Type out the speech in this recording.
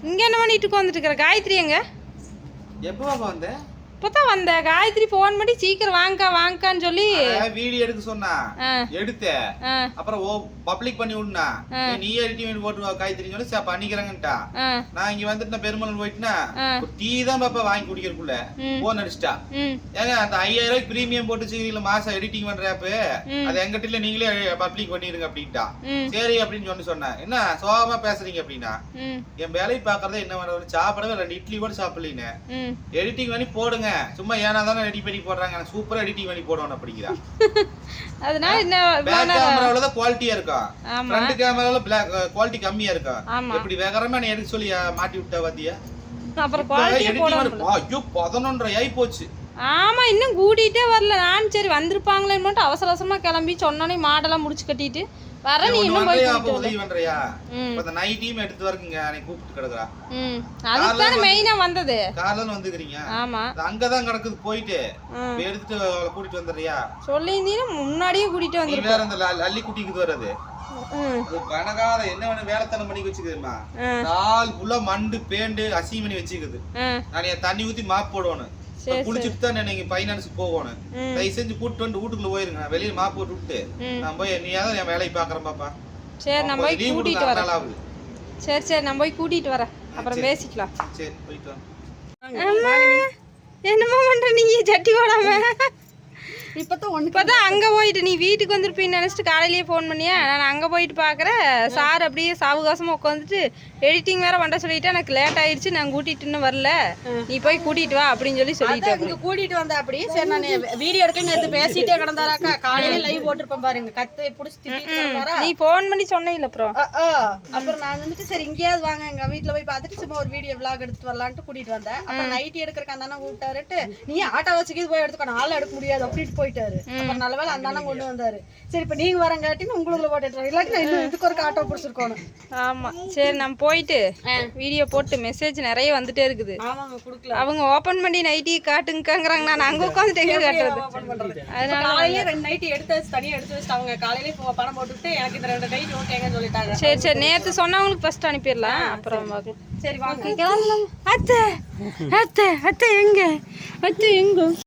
இங்க என்ன பண்ணிட்டு உட்காந்துட்டு இருக்கிற? காயத்ரி எங்க? எப்போ வந்த? இப்பதான் வந்த. காயத்ரி போன் பண்ணி சீக்கிரம் வாங்கான்னு சொல்லி வீடியோ எடுக்க சொன்னா, எடுத்தேன். அப்புறம் பப்ளிக் பண்ணி விடுனா, நீ எடிட்டிங் போட்டு காயத்ரி சொல்லி பண்ணிக்கிறேங்கட்டா. நான் இங்க வந்துட்டு பெருமளவு போயிட்டுனா டீ தான் பாப்பா வாங்கி குடிக்கிறதுக்குள்ள போன் அடிச்சிட்டா. ஏங்க அந்த 5000 ரூபாய்க்கு பிரீமியம் போட்டு வச்சுக்கிறீங்களா மாசம் எடிட்டிங் பண்ற ஆப், அது எங்கிட்ட இல்ல நீங்களே பப்ளிக் பண்ணிருங்க அப்படின்ட்டா. சரி அப்படின்னு சொன்னேன். என்ன சோகமா பேசுறீங்க அப்படின்னா, என் வேலையை பாக்குறத என்ன வேணும், சாப்பிடவே 2 இட்லி கூட சாப்பிடலீங்க, எடிட்டிங் பண்ணி போடுங்க, சும்மா ஏனா தானே எடிட் பண்ணி போடுறாங்க, எனக்கு சூப்பரா எடிட்டிங் பண்ணி போடணும் அப்படிங்கறா. அதனால என்ன பேக் கேமரால தான் குவாலிட்டியா இருக்கும், ஃப்ரண்ட் கேமரால குவாலிட்டி கம்மியா இருக்கும். எப்படி வேகரமா நீ எடுக்க சொல்லி மாட்டி விட்டா பாத்தியா? அப்புறம் குவாலிட்டி போடணும். ஐயோ 11:30 ஆயி போச்சு. ஆமா, இன்னும் கூட்டிட்டே வரல. நான் சரி வந்திருப்பாங்களேன்னு மட்டும் அவசரமா கிளம்பி சொன்னோனே மாடெல்லாம் முடிச்சு கட்டிட்டு வர. நீ இன்னும் போய் உதவி பண்றியா? அந்த நைட் டீம் எடுத்து வரீங்க, நீ கூப்பிட்டு கிடக்குறா. அதுதான் மெயினா வந்தது. காலைல வந்துக்கிறீங்க. ஆமா, அங்க தான் கிடக்குது. போயிட்டு எடுத்துட்டு கூட்டிட்டு வந்துறியா? சொல்லிருந்தீனா முன்னாடியே கூட்டிட்டு வந்துரு. வேற அந்த அள்ளி குட்டிக்கு வரது அது கனகால என்ன வேணும் வேலைத்தனம் பண்ணி வச்சுக்குதுமா. நாள் ஃபுல்லா மண்டு பேண்டு அசிங்கம் பண்ணி வச்சுக்குது. நான் என் தண்ணி ஊத்தி மாப் போடணும். குளிச்சுட்டு தான் நீங்க ஃபைனான்ஸ் போகணும். தயவு செஞ்சு கூட்டிட்டு வந்து வீட்டுக்குள்ள போயிருங்க. வெளியில மாப் போட்டு விட்டு நான் போய் நீயாதான் என் வேலையை பாக்குறேன் பாப்பா. சரி நான் போய் கூட்டிட்டு வரேன். சரி நான் போய் கூட்டிட்டு வரேன், அப்புறம் பேசிக்கலாம். சரி போயிட்டு வா. என்னமா பண்ற நீ ஜட்டி போடாம? இப்பதான் அங்க போயிட்டு நீ வீட்டுக்கு வந்துருப்பீன்னு நினைச்சிட்டு காலையிலேயே போன் பண்ணியா? நான் அங்க போயிட்டு பாக்குறேன், சார் அப்படியே சாவகாசமா உட்காந்துட்டு எடிட்டிங் வேற பண்ண சொல்லிட்டு எனக்கு லேட் ஆயிடுச்சு, நான் கூட்டிட்டு இன்னும் வரல, நீ போய் கூட்டிட்டு வா அப்படின்னு சொல்லிட்டு கூட்டிட்டு வந்தா. அப்படி சரி நான் வீடியோ எடுக்க நேத்து பேசிட்டே கிடந்தாராக்கா. காலையில லைவ் போட்டிருப்பேன் பாருங்க, கத்தை புடிச்சு நீ போன் பண்ணி சொன்ன இல்ல. அப்புறம் நான் வந்துட்டு சரி இங்கேயாவது வாங்க எங்க வீட்டுல போய் பாத்துட்டு சும்மா ஒரு வீடியோ விளாக் எடுத்துட்டு வரலான்ட்டு கூட்டிட்டு வந்தேன். அப்புறம் நைட்டி எடுக்கிறக்கு அந்த அண்ணா கூப்பிட்டாருட்டு, நீ ஆட்டோ வச்சுக்கிது போய் எடுத்துக்கோ, நாளை எடுக்க முடியாது அப்படின்னு போயிட்டாரு. அப்புறம் நல்ல வேலை அந்த அண்ணன் கொண்டு வந்தாரு. சரி இப்ப நீங்க வரங்காட்டின்னு உங்களுக்கு போட்டு இல்லாட்டி இன்னும் இதுக்கு ஒரு ஆட்டோ பிடிச்சிருக்கணும். ஆமா சரி நான் போயிட்டு வீடியோ போட்டு மெசேஜ் நிறைய வந்துட்டே இருக்குது. அவங்க ஓபன் பண்ணி நைட்டி காட்டுங்கிறாங்க, நான் அங்க உட்காந்துட்டு எங்க காட்டுறது? அதனால காலையில 2 நைட்டி எடுத்து வச்சு தனியா எடுத்து வச்சுட்டு அவங்க காலையில பணம் போட்டுட்டு எனக்கு இந்த 2 நைட்டி ஓகேங்கன்னு சொல்லிட்டாங்க. சரி நேத்து சொன்னவங்களுக்கு ஃபர்ஸ்ட் அனுப்பிடலாம், அப்புறம் சரி வாங்க. அத்தை அத்தை அத்தை எங்க? அத்தை எங்க?